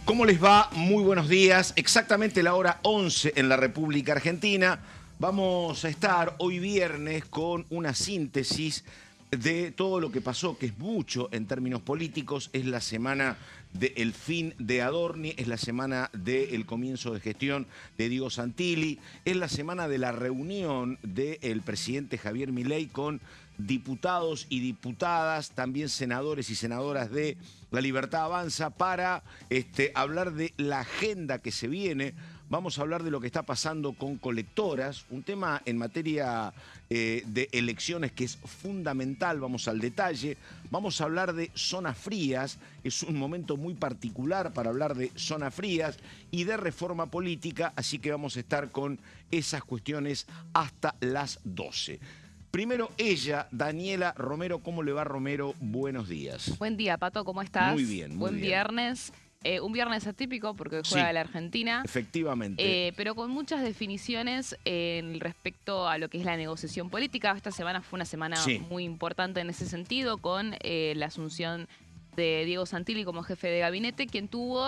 ¿Cómo les va? Muy buenos días. Exactamente la hora 11 en la República Argentina. Vamos a estar hoy viernes con una síntesis de todo lo que pasó, que es mucho en términos políticos. Es la semana del fin de Adorni, es la semana del comienzo de gestión de Diego Santilli, es la semana de la reunión del presidente Javier Milei con diputados y diputadas, también senadores y senadoras de La Libertad Avanza, para hablar de la agenda que se viene. Vamos a hablar de lo que está pasando con colectoras, un tema en materia de elecciones que es fundamental, vamos al detalle. Vamos a hablar de zonas frías, es un momento muy particular para hablar de zonas frías y de reforma política, así que vamos a estar con esas cuestiones hasta las 12. Primero ella, Daniela Romero. ¿Cómo le va, Romero? Buenos días. Buen día, Pato, ¿cómo estás? Muy bien, muy Buen bien. viernes. Un viernes atípico porque hoy juega Sí, la Argentina. Efectivamente. Pero con muchas definiciones respecto a lo que es la negociación política. Esta semana fue una semana muy importante en ese sentido, con la asunción de Diego Santilli como jefe de gabinete, quien tuvo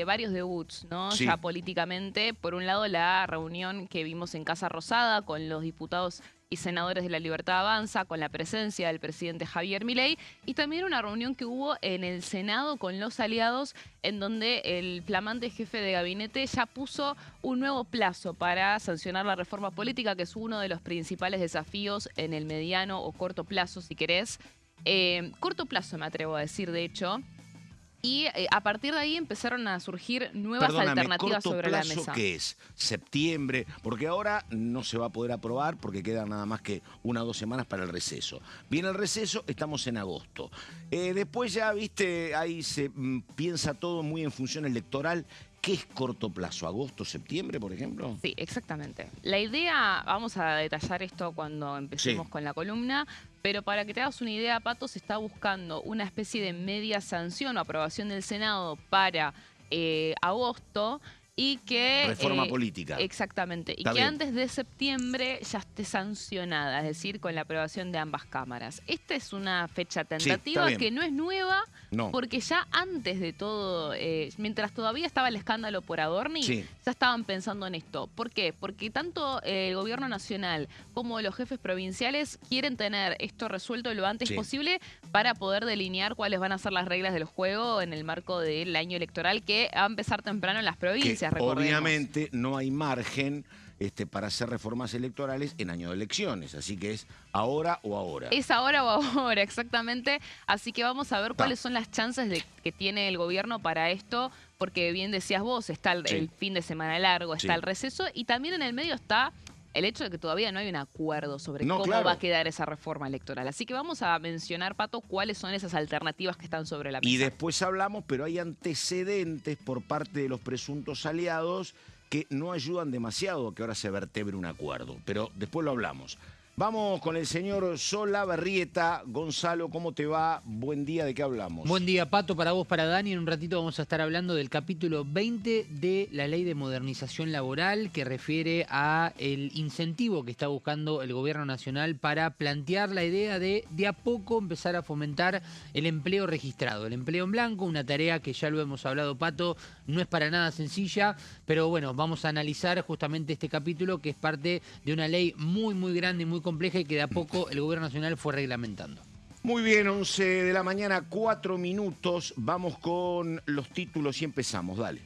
varios debuts, ¿no? Sí. Ya políticamente. Por un lado, la reunión que vimos en Casa Rosada con los diputados y senadores de La Libertad Avanza, con la presencia del presidente Javier Milei, y también una reunión que hubo en el Senado con los aliados, en donde el flamante jefe de gabinete ya puso un nuevo plazo para sancionar la reforma política, que es uno de los principales desafíos en el mediano o corto plazo, si querés. Corto plazo, me atrevo a decir, de hecho. Y a partir de ahí empezaron a surgir nuevas alternativas sobre la mesa. ¿Corto plazo qué es? ¿Septiembre? Porque ahora no se va a poder aprobar porque quedan nada más que 1 o 2 semanas para el receso. Viene el receso, estamos en agosto. Después ya, viste, ahí se piensa todo muy en función electoral. ¿Qué es corto plazo? ¿Agosto, septiembre, por ejemplo? Sí, exactamente. La idea, vamos a detallar esto cuando empecemos con la columna, pero para que te hagas una idea, Pato, se está buscando una especie de media sanción o aprobación del Senado para agosto, y que... Reforma política. Exactamente. Y Está que bien. antes de septiembre ya esté sancionada, es decir, con la aprobación de ambas cámaras. Esta es una fecha tentativa que no es nueva, porque ya antes de todo, mientras todavía estaba el escándalo por Adorni, ya estaban pensando en esto. ¿Por qué? Porque tanto el gobierno nacional como los jefes provinciales quieren tener esto resuelto lo antes posible para poder delinear cuáles van a ser las reglas del juego en el marco del año electoral, que va a empezar temprano en las provincias. Obviamente no hay margen para hacer reformas electorales en año de elecciones, así que es ahora o ahora. Es ahora o ahora, exactamente. Así que vamos a ver cuáles son las chances que tiene el gobierno para esto, porque bien decías vos, está el fin de semana largo, está el receso, y también en el medio está el hecho de que todavía no hay un acuerdo sobre cómo va a quedar esa reforma electoral. Así que vamos a mencionar, Pato, cuáles son esas alternativas que están sobre la mesa. Y después hablamos, pero hay antecedentes por parte de los presuntos aliados que no ayudan demasiado a que ahora se vertebre un acuerdo. Pero después lo hablamos. Vamos con el señor Solabarrieta. Gonzalo, ¿cómo te va? Buen día, ¿de qué hablamos? Buen día, Pato, para vos, para Dani. En un ratito vamos a estar hablando del capítulo 20 de la Ley de Modernización Laboral, que refiere a el incentivo que está buscando el Gobierno Nacional para plantear la idea de a poco empezar a fomentar el empleo registrado, el empleo en blanco, una tarea que ya lo hemos hablado, Pato, no es para nada sencilla, pero bueno, vamos a analizar justamente este capítulo, que es parte de una ley muy, muy grande y muy compleja, y que de a poco el Gobierno Nacional fue reglamentando. Muy bien, 11 de la mañana, 4 minutos. Vamos con los títulos y empezamos. Dale.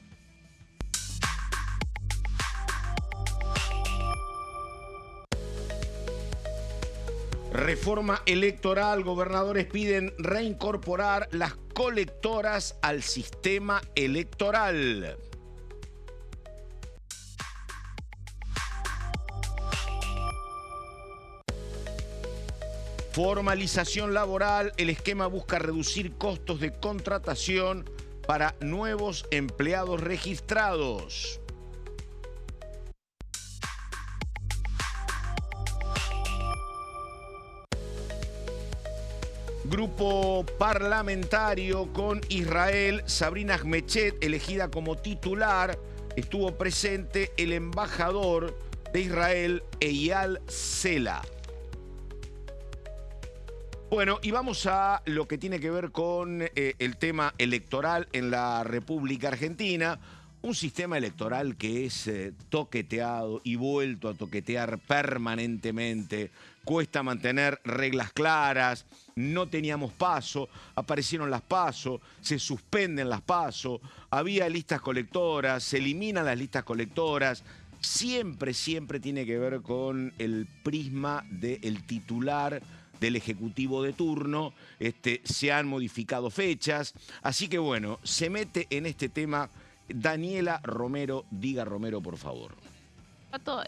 Reforma electoral. Gobernadores piden reincorporar las colectoras al sistema electoral. Formalización laboral. El esquema busca reducir costos de contratación para nuevos empleados registrados. Grupo parlamentario con Israel. Sabrina Ahmechet, elegida como titular. Estuvo presente el embajador de Israel, Eyal Sela. Bueno, y vamos a lo que tiene que ver con el tema electoral en la República Argentina. Un sistema electoral que es toqueteado y vuelto a toquetear permanentemente. Cuesta mantener reglas claras. No teníamos PASO, aparecieron las PASO, se suspenden las PASO, había listas colectoras, se eliminan las listas colectoras. Siempre tiene que ver con el prisma del titular del Ejecutivo de turno. Se han modificado fechas. Así que bueno, se mete en este tema Daniela Romero. Diga, Romero, por favor. Pato,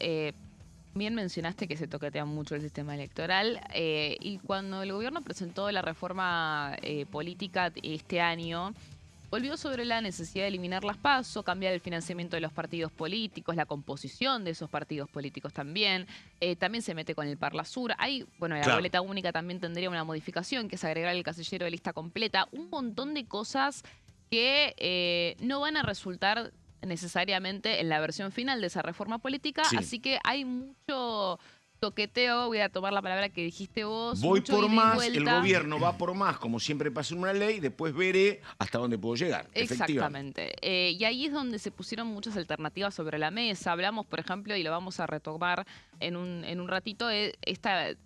bien mencionaste que se toquetea mucho el sistema electoral y cuando el gobierno presentó la reforma política este año, volvió sobre la necesidad de eliminar las PASO, cambiar el financiamiento de los partidos políticos, la composición de esos partidos políticos también. También se mete con el Parlasur. Bueno, la boleta única también tendría una modificación, que es agregar el casillero de lista completa. Un montón de cosas que no van a resultar necesariamente en la versión final de esa reforma política, así que hay mucho toqueteo. Voy a tomar la palabra que dijiste vos. Voy por más, el vuelta. gobierno va por más, como siempre pasa en una ley, después veré hasta dónde puedo llegar. Exactamente. Y ahí es donde se pusieron muchas alternativas sobre la mesa. Hablamos, por ejemplo, y lo vamos a retomar en un ratito, esta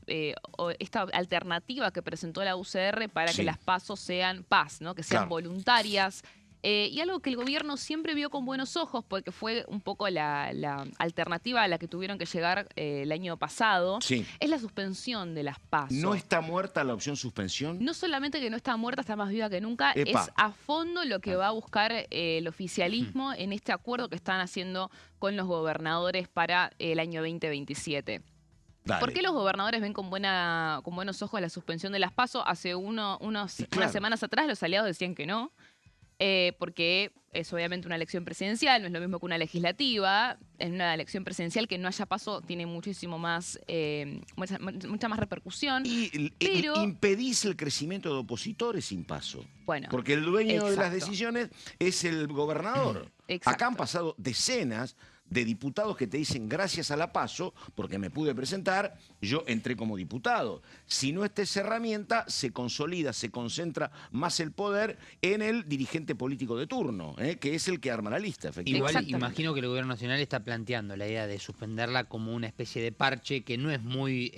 alternativa que presentó la UCR para que las PASO sean PAS, ¿no? Que sean voluntarias. Y algo que el gobierno siempre vio con buenos ojos, porque fue un poco la alternativa a la que tuvieron que llegar el año pasado, es la suspensión de las PASO. ¿No está muerta la opción suspensión? No solamente que no está muerta, está más viva que nunca. Es a fondo lo que va a buscar el oficialismo en este acuerdo que están haciendo con los gobernadores para el año 2027. Dale. ¿Por qué los gobernadores ven con buenos ojos la suspensión de las PASO? Hace unas semanas atrás los aliados decían que no. Porque es obviamente una elección presidencial, no es lo mismo que una legislativa. En una elección presidencial que no haya PASO tiene muchísimo más, mucha más repercusión. Pero impedís el crecimiento de opositores sin PASO. Bueno, porque el dueño de las decisiones es el gobernador. Acá han pasado decenas de diputados que te dicen gracias a la PASO, porque me pude presentar, yo entré como diputado. Si no está esa herramienta, se consolida, se concentra más el poder en el dirigente político de turno, que es el que arma la lista, efectivamente. Igual imagino que el gobierno nacional está planteando la idea de suspenderla como una especie de parche, que no es muy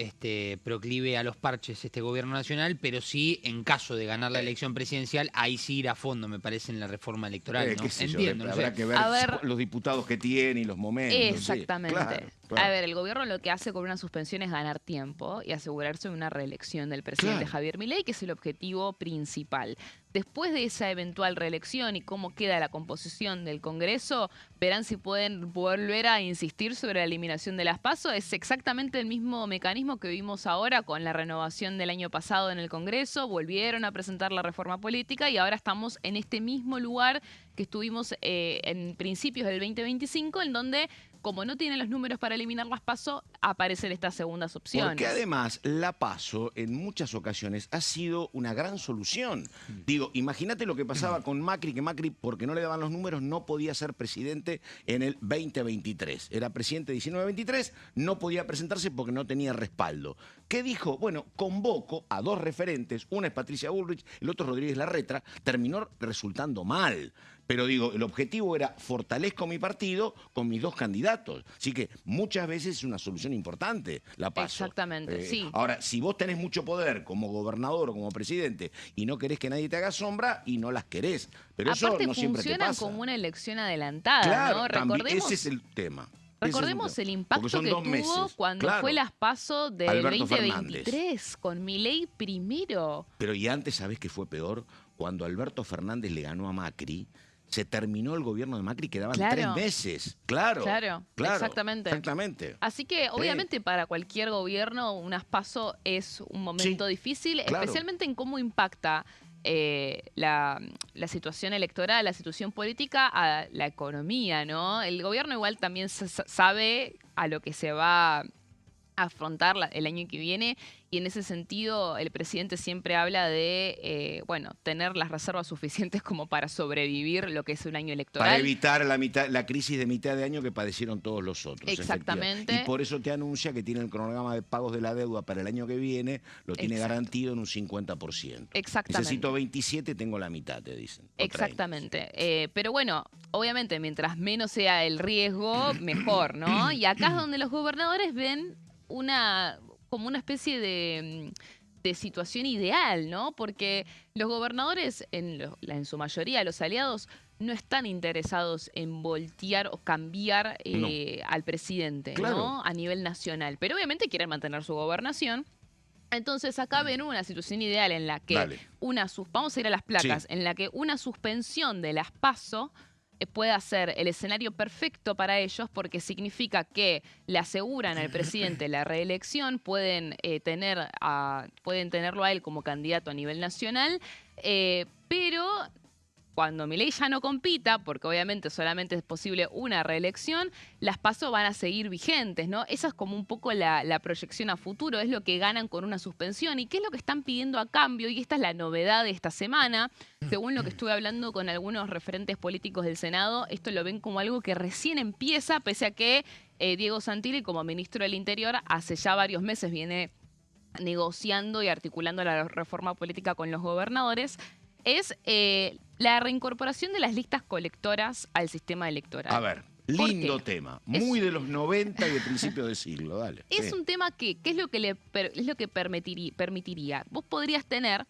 proclive a los parches este gobierno nacional, pero sí, en caso de ganar la elección presidencial, ahí sí ir a fondo, me parece, en la reforma electoral, ¿no? Entiendo. Habrá que ver los diputados que tiene y los momentos. Exactamente. Claro. A ver, el gobierno lo que hace con una suspensión es ganar tiempo y asegurarse de una reelección del presidente Javier Milei, que es el objetivo principal. Después de esa eventual reelección y cómo queda la composición del Congreso, verán si pueden volver a insistir sobre la eliminación de las PASO. Es exactamente el mismo mecanismo que vimos ahora con la renovación del año pasado en el Congreso. Volvieron a presentar la reforma política y ahora estamos en este mismo lugar que estuvimos en principios del 2025, en donde, como no tienen los números para eliminar las PASO, aparecen estas segundas opciones. Porque además la PASO en muchas ocasiones ha sido una gran solución. Digo, imagínate lo que pasaba con Macri, que Macri, porque no le daban los números, no podía ser presidente en el 2023. Era presidente 19-23, no podía presentarse porque no tenía respaldo. ¿Qué dijo? Bueno, convoco a dos referentes, una es Patricia Bullrich, el otro es Rodríguez Larreta, terminó resultando mal. Pero digo, el objetivo era fortalezco mi partido con mis dos candidatos. Así que muchas veces es una solución importante la PASO. Exactamente, sí. Ahora, si vos tenés mucho poder como gobernador o como presidente y no querés que nadie te haga sombra y no las querés. Pero aparte, eso no siempre te pasa. Funcionan como una elección adelantada, claro, ¿no? Recordemos, ese es el tema. Recordemos el impacto que tuvo cuando fue las PASO del Alberto 2023 Fernández. con Milei primero. Pero y antes, ¿sabés qué fue peor? Cuando Alberto Fernández le ganó a Macri, se terminó el gobierno de Macri, quedaban 3 meses. Claro, exactamente. Así que, obviamente, para cualquier gobierno, unas PASO es un momento difícil, especialmente en cómo impacta la situación electoral, la situación política a la economía, ¿no? El gobierno igual también sabe a lo que se va afrontar el año que viene, y en ese sentido el presidente siempre habla de, bueno, tener las reservas suficientes como para sobrevivir lo que es un año electoral. Para evitar la crisis de mitad de año que padecieron todos los otros. Exactamente. Y por eso te anuncia que tiene el cronograma de pagos de la deuda para el año que viene, lo tiene garantido en un 50%. Exactamente. Necesito 27, tengo la mitad, te dicen. Exactamente. Pero bueno, obviamente mientras menos sea el riesgo, mejor, ¿no? Y acá es donde los gobernadores ven como una especie de situación ideal, ¿no? Porque los gobernadores, en su mayoría, los aliados, no están interesados en voltear o cambiar al presidente, ¿no? A nivel nacional. Pero obviamente quieren mantener su gobernación. Entonces acá ven una situación ideal en la que vamos a ir a las placas, en la que una suspensión de las PASO pueda ser el escenario perfecto para ellos, porque significa que le aseguran al presidente la reelección, pueden tenerlo a él como candidato a nivel nacional, pero cuando Milei ya no compita, porque obviamente solamente es posible una reelección, las PASO van a seguir vigentes, ¿no? Esa es como un poco la proyección a futuro, es lo que ganan con una suspensión. ¿Y qué es lo que están pidiendo a cambio? Y esta es la novedad de esta semana. Según lo que estuve hablando con algunos referentes políticos del Senado, esto lo ven como algo que recién empieza, pese a que Diego Santilli, como ministro del Interior, hace ya varios meses viene negociando y articulando la reforma política con los gobernadores, es la reincorporación de las listas colectoras al sistema electoral. A ver, lindo tema, muy de los 90 y de principio del siglo, dale. Es un tema que es lo que permitiría. Vos podrías tener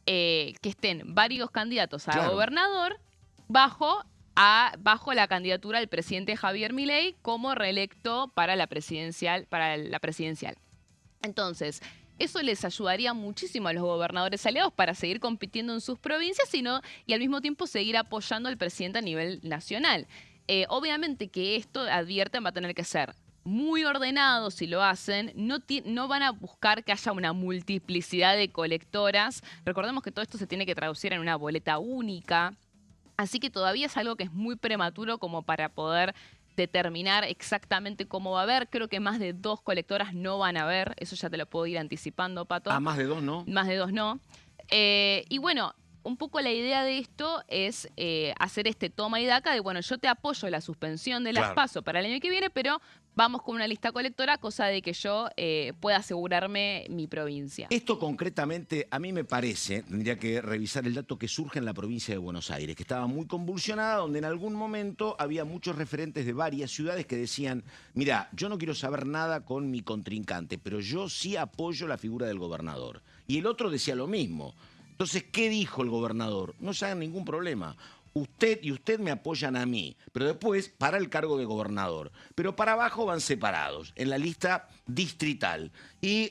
que estén varios candidatos a gobernador bajo la candidatura del presidente Javier Milei como reelecto para la presidencial. Entonces, eso les ayudaría muchísimo a los gobernadores aliados para seguir compitiendo en sus provincias y al mismo tiempo seguir apoyando al presidente a nivel nacional. Obviamente que esto, advierten, va a tener que ser muy ordenado si lo hacen. No van a buscar que haya una multiplicidad de colectoras. Recordemos que todo esto se tiene que traducir en una boleta única. Así que todavía es algo que es muy prematuro como para poder determinar exactamente cómo va a haber. Creo que más de 2 colectoras no van a haber. Eso ya te lo puedo ir anticipando, Pato. Ah, más de 2 no. Más de 2 no. Y bueno, un poco la idea de esto es hacer este toma y daca de, bueno, yo te apoyo la suspensión de las PASO para el año que viene, pero vamos con una lista colectora, cosa de que yo pueda asegurarme mi provincia. Esto concretamente, a mí me parece, tendría que revisar el dato, que surge en la provincia de Buenos Aires, que estaba muy convulsionada, donde en algún momento había muchos referentes de varias ciudades que decían, mira, yo no quiero saber nada con mi contrincante, pero yo sí apoyo la figura del gobernador. Y el otro decía lo mismo. Entonces, ¿qué dijo el gobernador? No se hagan ningún problema. Usted me apoyan a mí, pero después para el cargo de gobernador. Pero para abajo van separados, en la lista distrital. Y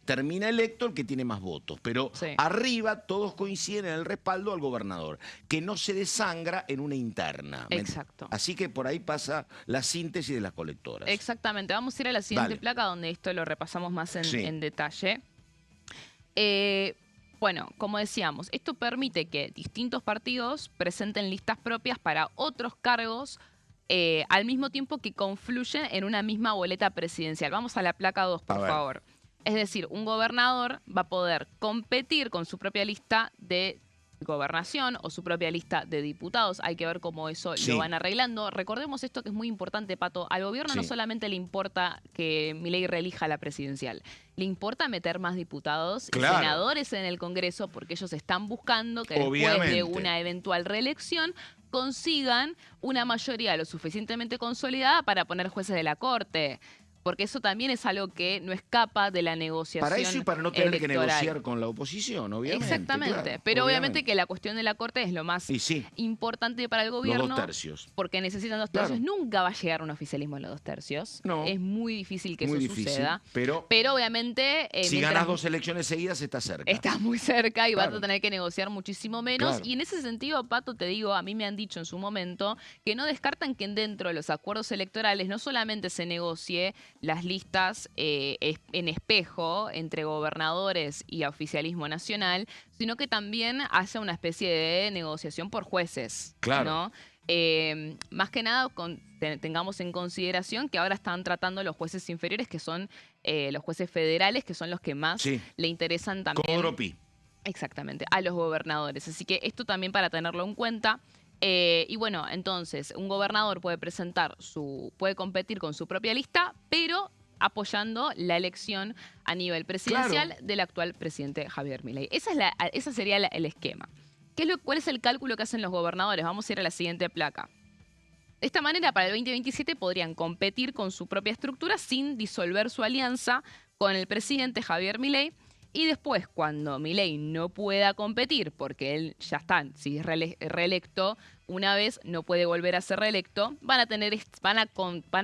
termina electo el que tiene más votos. Pero arriba todos coinciden en el respaldo al gobernador, que no se desangra en una interna. Exacto. Así que por ahí pasa la síntesis de las colectoras. Exactamente. Vamos a ir a la siguiente placa, donde esto lo repasamos más en detalle. Bueno, como decíamos, esto permite que distintos partidos presenten listas propias para otros cargos al mismo tiempo que confluyen en una misma boleta presidencial. Vamos a la placa 2, por favor. Es decir, un gobernador va a poder competir con su propia lista de gobernación o su propia lista de diputados. Hay que ver cómo eso lo van arreglando. Recordemos esto que es muy importante, Pato. Al gobierno no solamente le importa que Milei reelija la presidencial, le importa meter más diputados y senadores en el Congreso, porque ellos están buscando que después de una eventual reelección consigan una mayoría lo suficientemente consolidada para poner jueces de la Corte. Porque eso también es algo que no escapa de la negociación para eso y para no tener que negociar con la oposición, obviamente. Exactamente. Pero obviamente que la cuestión de la Corte es lo más importante para el gobierno. Los 2 tercios. Porque necesitan 2 tercios. Nunca va a llegar un oficialismo en los 2 tercios. No. Es muy difícil que eso suceda. Pero obviamente... si ganas 2 elecciones seguidas, estás cerca. Estás muy cerca y vas a tener que negociar muchísimo menos. Y en ese sentido, Pato, te digo, a mí me han dicho en su momento que no descartan que dentro de los acuerdos electorales no solamente se negocie las listas en espejo entre gobernadores y oficialismo nacional, sino que también haya una especie de negociación por jueces. Claro. ¿No? Más que nada, tengamos en consideración que ahora están tratando los jueces inferiores, que son los jueces federales, que son los que más le interesan también. Codropi. Exactamente, a los gobernadores. Así que esto también para tenerlo en cuenta. Y bueno, entonces, un gobernador puede puede competir con su propia lista, pero apoyando la elección a nivel presidencial del actual presidente Javier Milei. Ese sería el esquema. ¿Cuál es el cálculo que hacen los gobernadores? Vamos a ir a la siguiente placa. De esta manera, para el 2027 podrían competir con su propia estructura sin disolver su alianza con el presidente Javier Milei. Y después, cuando Milei no pueda competir, porque él ya está, si es reelecto una vez, no puede volver a ser reelecto, van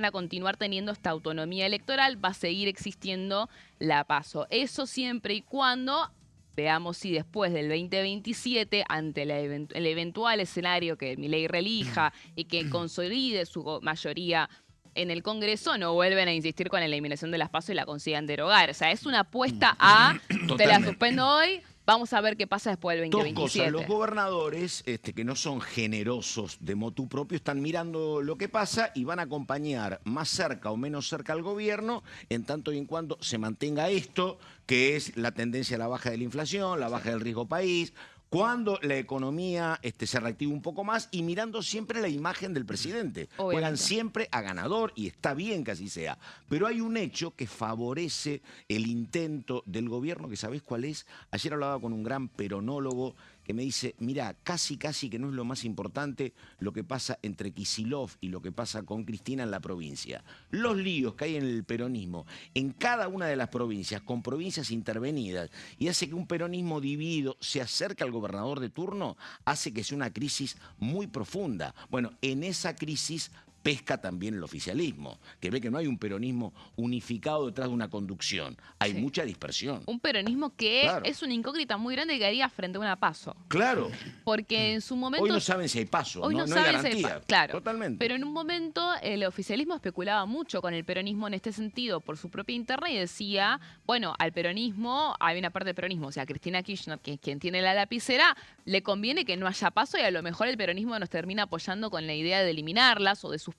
a continuar teniendo esta autonomía electoral, va a seguir existiendo la PASO. Eso siempre y cuando veamos si después del 2027, ante el eventual escenario que Milei reelija y que consolide su mayoría en el Congreso, no vuelven a insistir con la eliminación de las PASO y la consigan derogar. O sea, es una apuesta a te la suspendo hoy, vamos a ver qué pasa después del 2027. Dos cosas, los gobernadores que no son generosos de motu propio están mirando lo que pasa y van a acompañar más cerca o menos cerca al gobierno en tanto y en cuanto se mantenga esto, que es la tendencia a la baja de la inflación, la baja del riesgo país, cuando la economía se reactive un poco más y mirando siempre la imagen del presidente. Juegan siempre a ganador y está bien que así sea. Pero hay un hecho que favorece el intento del gobierno, que ¿sabés cuál es? Ayer hablaba con un gran peronólogo que me dice, mira, casi que no es lo más importante lo que pasa entre Kicillof y lo que pasa con Cristina en la provincia. Los líos que hay en el peronismo, en cada una de las provincias, con provincias intervenidas, y hace que un peronismo dividido se acerque al gobernador de turno, hace que sea una crisis muy profunda. Bueno, en esa crisis pesca también el oficialismo, que ve que no hay un peronismo unificado detrás de una conducción. Hay mucha dispersión. Un peronismo que es una incógnita muy grande que haría frente a una PASO. Claro. Porque en su momento... Hoy no saben si hay PASO, hoy no hay garantía. Claro. Totalmente. Pero en un momento el oficialismo especulaba mucho con el peronismo en este sentido por su propia interna y decía, bueno, al peronismo, hay una parte del peronismo, o sea, Cristina Kirchner, que es quien tiene la lapicera, le conviene que no haya PASO y a lo mejor el peronismo nos termina apoyando con la idea de eliminarlas o de suspenderlas.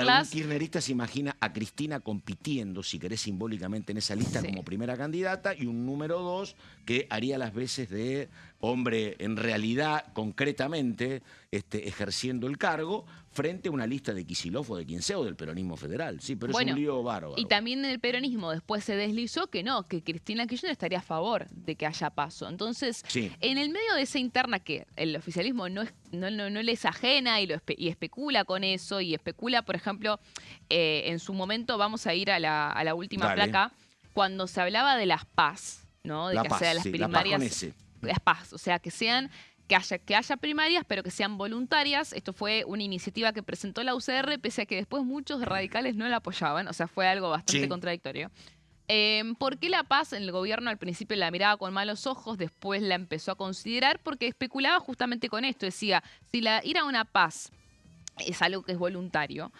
Y algún kirchnerista se imagina a Cristina compitiendo, si querés simbólicamente, en esa lista como primera candidata y un número 2 que haría las veces de hombre en realidad, concretamente, ejerciendo el cargo frente a una lista de Kicillof o de quien sea o del peronismo federal. Sí, pero es un lío bárbaro. Y también en el peronismo después se deslizó que no, que Cristina Kirchner estaría a favor de que haya PASO. Entonces, en el medio de esa interna que el oficialismo no les ajena y especula con eso, y especula, por ejemplo, en su momento, vamos a ir a la última placa, cuando se hablaba de las PAS, ¿no? De la que PAS, sea las primarias, las PAS, o sea, que haya primarias, pero que sean voluntarias. Esto fue una iniciativa que presentó la UCR, pese a que después muchos radicales no la apoyaban, o sea, fue algo bastante contradictorio. ¿Por qué la PAS el gobierno al principio la miraba con malos ojos, después la empezó a considerar? Porque especulaba justamente con esto, decía, si ir a una PAS es algo que es voluntario,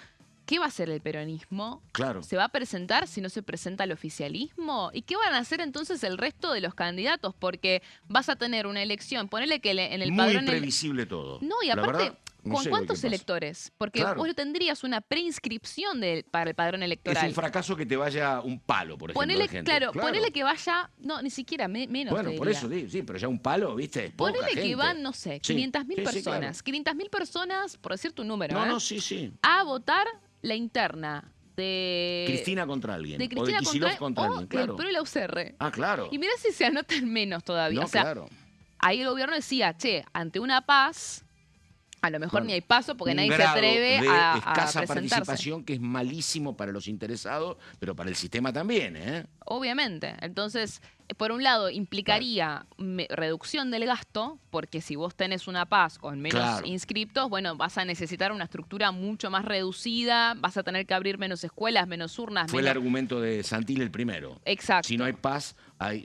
¿qué va a hacer el peronismo? Claro. ¿Se va a presentar si no se presenta el oficialismo? ¿Y qué van a hacer entonces el resto de los candidatos? Porque vas a tener una elección, ponele que en el padrón... Muy previsible todo. No, y aparte... ¿Con cuántos electores? Porque vos tendrías una preinscripción para el padrón electoral. Es un fracaso que te vaya un palo, por ejemplo. Ponele que vaya, no, ni siquiera menos. Bueno, por eso sí, pero ya un palo, ¿viste? Es poca ponele gente. que van, no sé, 500.000 personas. Sí, claro. 500.000 personas, por decir tu número, a votar la interna de... Cristina contra alguien. De Cristina o de Kicillof contra alguien, del PRO y la UCR. Ah, claro. Y mirá si se anotan menos todavía. No, o sea, claro. Ahí el gobierno decía, che, ante una PAS... A lo mejor ni hay PASO porque nadie se atreve a escasa presentarse. Participación que es malísimo para los interesados, pero para el sistema también, ¿eh? Obviamente. Entonces, por un lado, implicaría reducción del gasto, porque si vos tenés una PAS con menos inscriptos, bueno, vas a necesitar una estructura mucho más reducida, vas a tener que abrir menos escuelas, menos urnas. Fue el argumento de Santil el primero. Exacto. Si no hay PAS,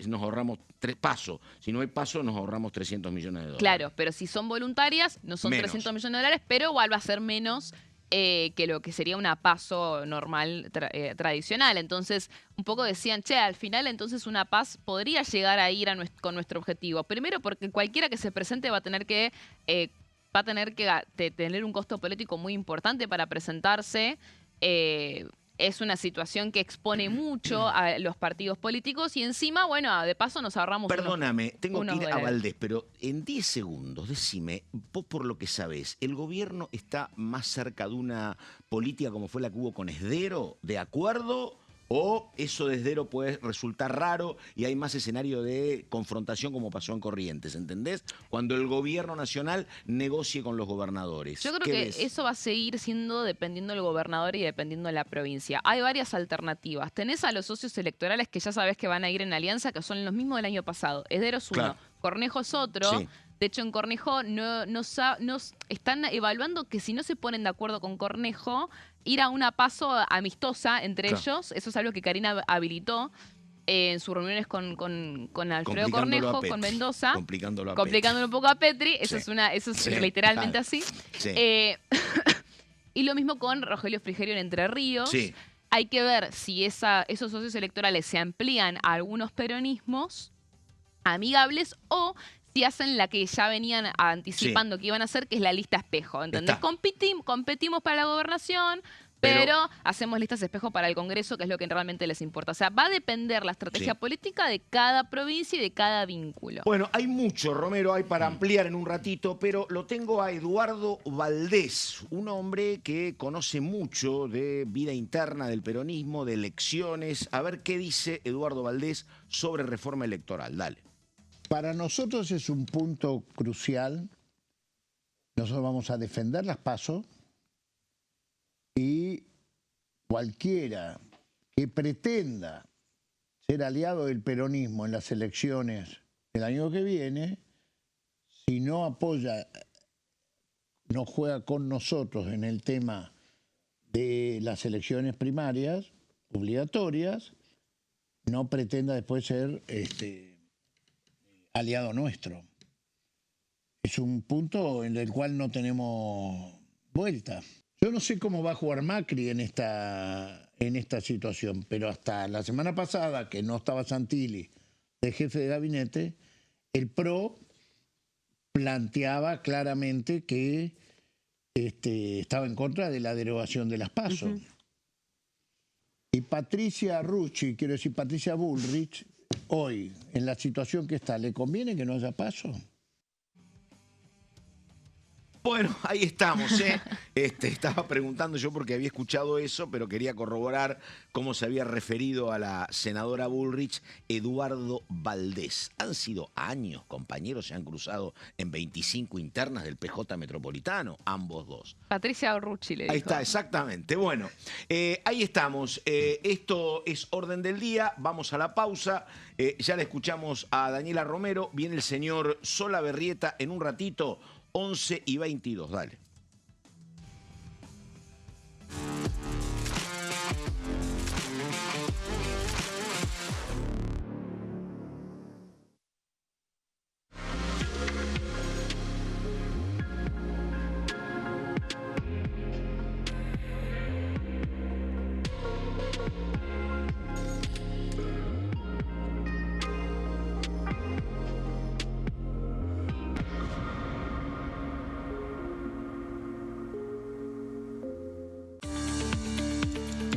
nos ahorramos PASO. Si no hay PASO, nos ahorramos 300 millones de dólares. Claro, pero si son voluntarias, no son 300 millones de dólares, pero igual va a ser menos que lo que sería una PASO normal, tradicional. Entonces, un poco decían, che, al final entonces una PAS podría llegar a ir con nuestro objetivo. Primero porque cualquiera que se presente va a tener que va a tener que tener un costo político muy importante para presentarse. Es una situación que expone mucho a los partidos políticos y encima, bueno, de paso nos ahorramos Perdóname, tengo que ir dólares. a Valdés, pero en 10 segundos, decime, vos por lo que sabés, ¿el gobierno está más cerca de una política como fue la que hubo con Esdero, de acuerdo? ¿O eso de Esdero puede resultar raro y hay más escenario de confrontación como pasó en Corrientes, ¿entendés? Cuando el gobierno nacional negocie con los gobernadores. Yo creo que eso va a seguir siendo dependiendo del gobernador y dependiendo de la provincia. Hay varias alternativas. Tenés a los socios electorales que ya sabés que van a ir en alianza, que son los mismos del año pasado. Esdero es uno, Claro. Cornejo es otro. Sí. De hecho, en Cornejo no están evaluando que si no se ponen de acuerdo con Cornejo, ir a una paso amistosa entre ellos. Eso es algo que Karina habilitó en sus reuniones con Alfredo Cornejo, con Mendoza. Complicándolo un poco a Petri. Eso Sí. es literalmente así. Sí. Y lo mismo con Rogelio Frigerio en Entre Ríos. Sí. Hay que ver si esos socios electorales se amplían a algunos peronismos amigables o si hacen la que ya venían anticipando que iban a hacer, que es la lista espejo. ¿Entendés? Competimos para la gobernación, pero hacemos listas espejo para el Congreso, que es lo que realmente les importa. O sea, va a depender la estrategia política de cada provincia y de cada vínculo. Bueno, hay mucho, Romero, hay para ampliar en un ratito, pero lo tengo a Eduardo Valdés, un hombre que conoce mucho de vida interna del peronismo, de elecciones. A ver qué dice Eduardo Valdés sobre reforma electoral. Dale. Para nosotros es un punto crucial. Nosotros vamos a defender las PASO y cualquiera que pretenda ser aliado del peronismo en las elecciones del año que viene, si no apoya, no juega con nosotros en el tema de las elecciones primarias obligatorias, no pretenda después ser aliado nuestro. Es un punto en el cual no tenemos vuelta. Yo no sé cómo va a jugar Macri en esta situación, pero hasta la semana pasada, que no estaba Santilli de jefe de gabinete, el PRO planteaba claramente que estaba en contra de la derogación de las PASO. Y Patricia Rucci, quiero decir Patricia Bullrich, hoy, en la situación que está, ¿le conviene que no haya PASO? Bueno, ahí estamos, ¿eh? Estaba preguntando yo porque había escuchado eso, pero quería corroborar cómo se había referido a la senadora Bullrich, Eduardo Valdés. Han sido años, compañeros, se han cruzado en 25 internas del PJ Metropolitano, ambos dos. Patricia Rucci le dijo. Ahí está, exactamente. Bueno, ahí estamos. Esto es Orden del Día. Vamos a la pausa. Ya le escuchamos a Daniela Romero. Viene el señor Solaberrieta en un ratito. 11:22, dale.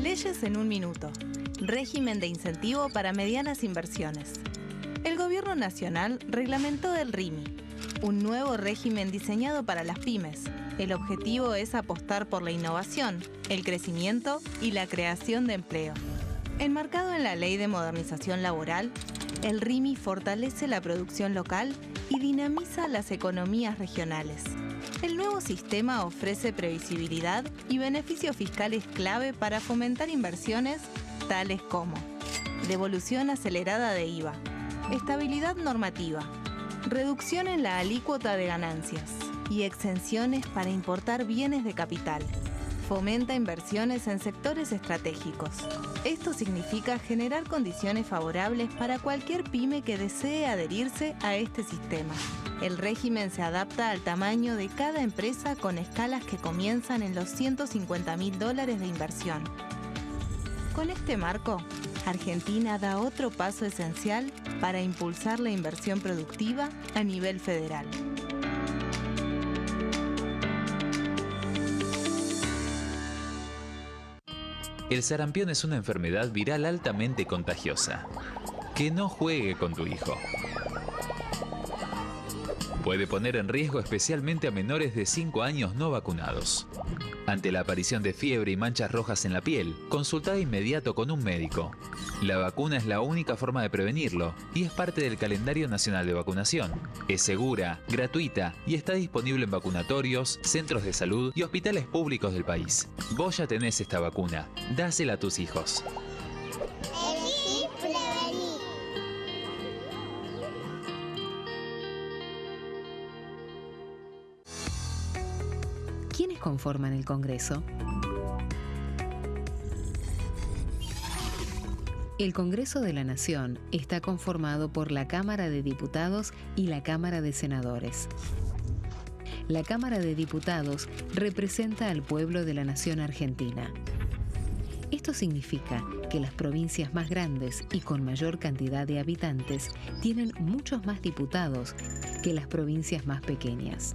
Leyes en un minuto. Régimen de incentivo para medianas inversiones. El Gobierno Nacional reglamentó el RIMI, un nuevo régimen diseñado para las pymes. El objetivo es apostar por la innovación, el crecimiento y la creación de empleo. Enmarcado en la Ley de Modernización Laboral, el RIMI fortalece la producción local y dinamiza las economías regionales. El nuevo sistema ofrece previsibilidad y beneficios fiscales clave para fomentar inversiones tales como devolución acelerada de IVA, estabilidad normativa, reducción en la alícuota de ganancias y exenciones para importar bienes de capital. Fomenta inversiones en sectores estratégicos. Esto significa generar condiciones favorables para cualquier pyme que desee adherirse a este sistema. El régimen se adapta al tamaño de cada empresa con escalas que comienzan en los $150.000 de inversión. Con este marco, Argentina da otro paso esencial para impulsar la inversión productiva a nivel federal. El sarampión es una enfermedad viral altamente contagiosa. Que no juegue con tu hijo. Puede poner en riesgo especialmente a menores de 5 años no vacunados. Ante la aparición de fiebre y manchas rojas en la piel, consulta de inmediato con un médico. La vacuna es la única forma de prevenirlo y es parte del calendario nacional de vacunación. Es segura, gratuita y está disponible en vacunatorios, centros de salud y hospitales públicos del país. Vos ya tenés esta vacuna, dásela a tus hijos. Elegí prevenir. ¿Quiénes conforman el Congreso? El Congreso de la Nación está conformado por la Cámara de Diputados y la Cámara de Senadores. La Cámara de Diputados representa al pueblo de la nación argentina. Esto significa que las provincias más grandes y con mayor cantidad de habitantes tienen muchos más diputados que las provincias más pequeñas.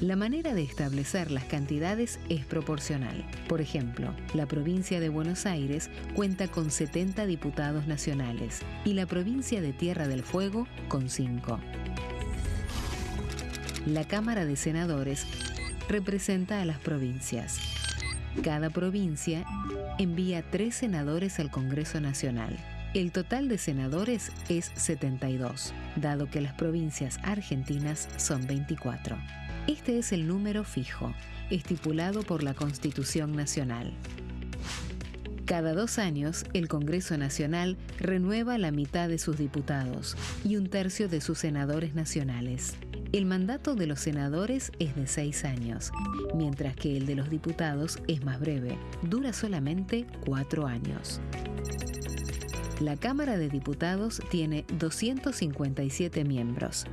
La manera de establecer las cantidades es proporcional. Por ejemplo, la provincia de Buenos Aires cuenta con 70 diputados nacionales y la provincia de Tierra del Fuego con 5. La Cámara de Senadores representa a las provincias. Cada provincia envía 3 senadores al Congreso Nacional. El total de senadores es 72, dado que las provincias argentinas son 24. Este es el número fijo, estipulado por la Constitución Nacional. Cada 2 años, el Congreso Nacional renueva la mitad de sus diputados y 1/3 de sus senadores nacionales. El mandato de los senadores es de 6 años, mientras que el de los diputados es más breve, dura solamente 4 años. La Cámara de Diputados tiene 257 miembros.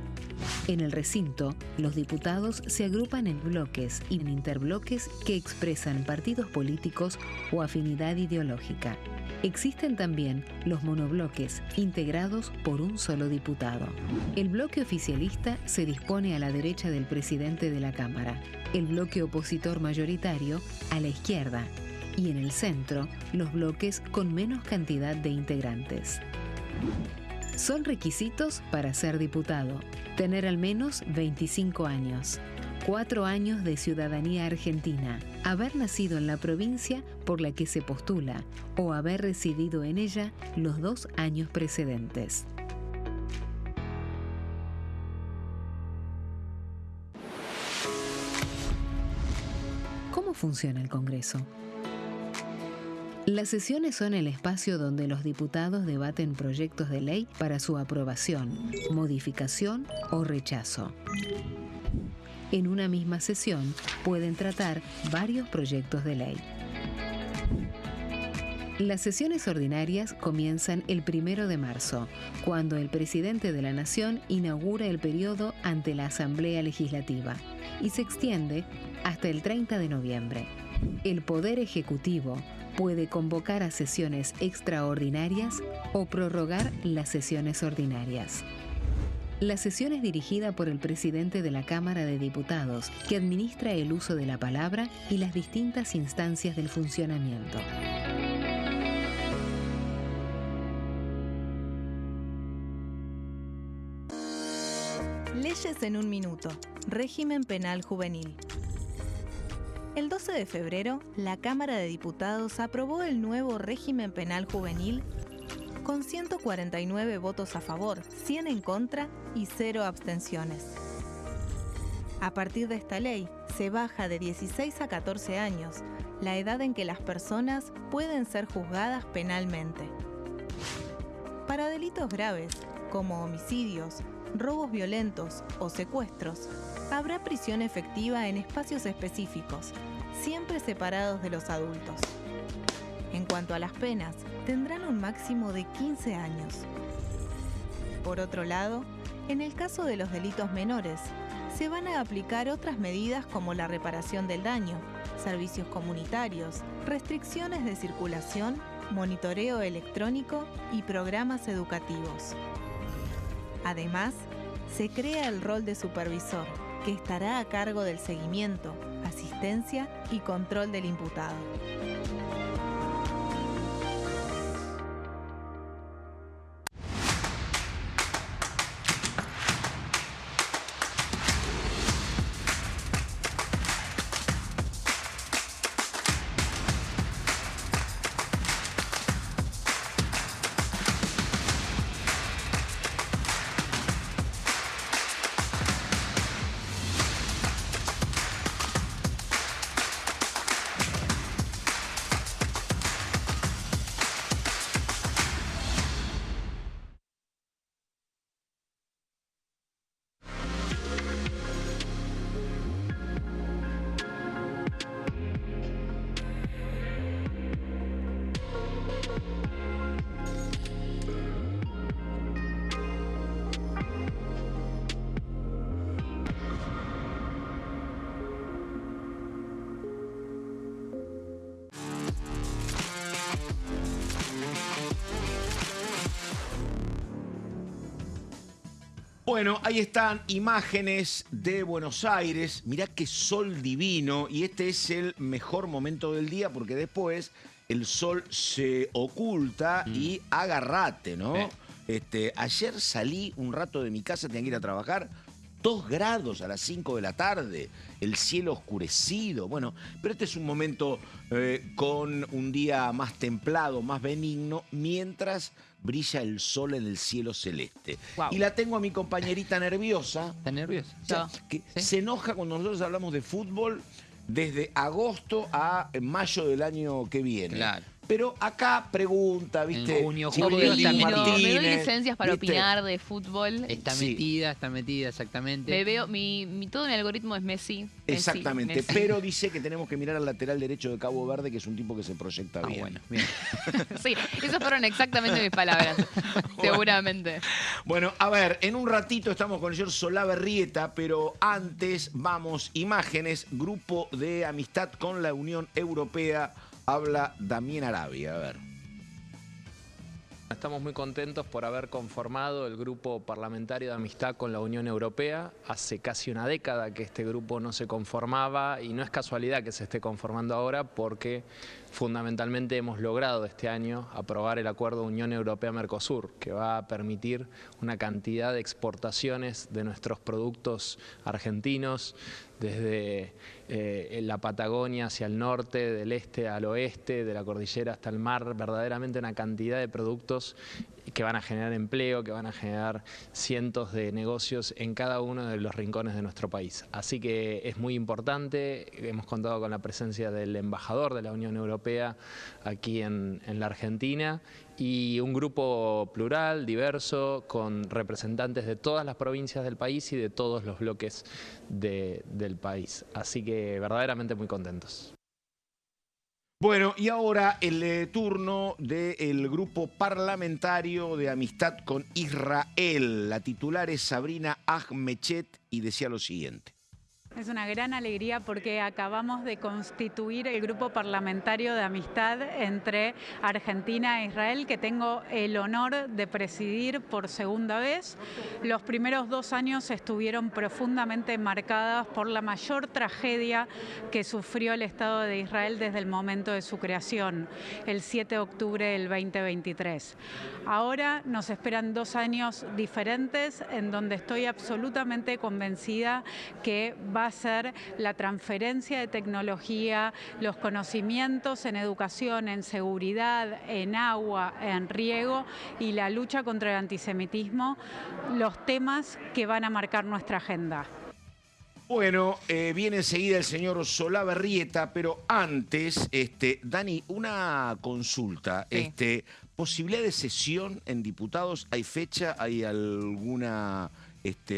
En el recinto, los diputados se agrupan en bloques y en interbloques que expresan partidos políticos o afinidad ideológica. Existen también los monobloques, integrados por un solo diputado. El bloque oficialista se dispone a la derecha del presidente de la Cámara, el bloque opositor mayoritario a la izquierda, y en el centro, los bloques con menos cantidad de integrantes. Son requisitos para ser diputado: tener al menos 25 años, 4 años de ciudadanía argentina, haber nacido en la provincia por la que se postula o haber residido en ella los 2 años precedentes. ¿Cómo funciona el Congreso? Las sesiones son el espacio donde los diputados debaten proyectos de ley para su aprobación, modificación o rechazo. En una misma sesión pueden tratar varios proyectos de ley. Las sesiones ordinarias comienzan el 1 de marzo, cuando el presidente de la Nación inaugura el periodo ante la Asamblea Legislativa, y se extiende hasta el 30 de noviembre. El Poder Ejecutivo puede convocar a sesiones extraordinarias o prorrogar las sesiones ordinarias. La sesión es dirigida por el presidente de la Cámara de Diputados, que administra el uso de la palabra y las distintas instancias del funcionamiento. Leyes en un minuto. Régimen penal juvenil. El 12 de febrero, la Cámara de Diputados aprobó el nuevo régimen penal juvenil con 149 votos a favor, 100 en contra y 0 abstenciones. A partir de esta ley, se baja de 16 a 14 años la edad en que las personas pueden ser juzgadas penalmente. Para delitos graves, como homicidios, robos violentos o secuestros, habrá prisión efectiva en espacios específicos, siempre separados de los adultos. En cuanto a las penas, tendrán un máximo de 15 años. Por otro lado, en el caso de los delitos menores, se van a aplicar otras medidas como la reparación del daño, servicios comunitarios, restricciones de circulación, monitoreo electrónico y programas educativos. Además, se crea el rol de supervisor, que estará a cargo del seguimiento, asistencia y control del imputado. Bueno, ahí están imágenes de Buenos Aires. Mirá qué sol divino. Y este es el mejor momento del día porque después el sol se oculta y agarrate, ¿no? Ayer salí un rato de mi casa, tenía que ir a trabajar. 2 grados a las 5 de la tarde, el cielo oscurecido. Bueno, pero este es un momento con un día más templado, más benigno, mientras brilla el sol en el cielo celeste. Wow. Y la tengo a mi compañerita nerviosa. ¿Estás nerviosa? O sea, que se enoja cuando nosotros hablamos de fútbol desde agosto a mayo del año que viene. Claro. Pero acá pregunta, ¿viste? En junio, Si julio, viene Lili está metido. Me doy Martínez, licencias para ¿viste? opinar de fútbol. Está Sí. metida, exactamente. Me veo, todo mi algoritmo es Messi. Exactamente, Messi. pero dice que tenemos que mirar al lateral derecho de Cabo Verde, que es un tipo que se proyecta bien. Bueno, bien. Sí, esas fueron exactamente mis palabras. Seguramente. Bueno, a ver, en un ratito estamos con el señor Solabarrieta, pero antes vamos, imágenes, grupo de amistad con la Unión Europea, habla Damián Arabia, a ver. Estamos muy contentos por haber conformado el grupo parlamentario de amistad con la Unión Europea. Hace casi una década que este grupo no se conformaba y no es casualidad que se esté conformando ahora porque fundamentalmente hemos logrado este año aprobar el acuerdo Unión Europea-Mercosur, que va a permitir una cantidad de exportaciones de nuestros productos argentinos desde la Patagonia hacia el norte, del este al oeste, de la cordillera hasta el mar, verdaderamente una cantidad de productos que van a generar empleo, que van a generar cientos de negocios en cada uno de los rincones de nuestro país. Así que es muy importante, hemos contado con la presencia del embajador de la Unión Europea aquí en la Argentina y un grupo plural, diverso, con representantes de todas las provincias del país y de todos los bloques del país. Así que verdaderamente muy contentos. Bueno, y ahora el turno del grupo parlamentario de amistad con Israel. La titular es Sabrina Ahmechet y decía lo siguiente. Es una gran alegría porque acabamos de constituir el grupo parlamentario de amistad entre Argentina e Israel, que tengo el honor de presidir por segunda vez. Los primeros 2 años estuvieron profundamente marcadas por la mayor tragedia que sufrió el Estado de Israel desde el momento de su creación, el 7 de octubre del 2023. Ahora nos esperan 2 años diferentes en donde estoy absolutamente convencida que va a ser la transferencia de tecnología, los conocimientos en educación, en seguridad, en agua, en riego y la lucha contra el antisemitismo, los temas que van a marcar nuestra agenda. Bueno, viene enseguida el señor Solabarrieta, pero antes, Dani, una consulta. Sí. ¿Posibilidad de sesión en diputados? ¿Hay fecha? ¿Hay alguna...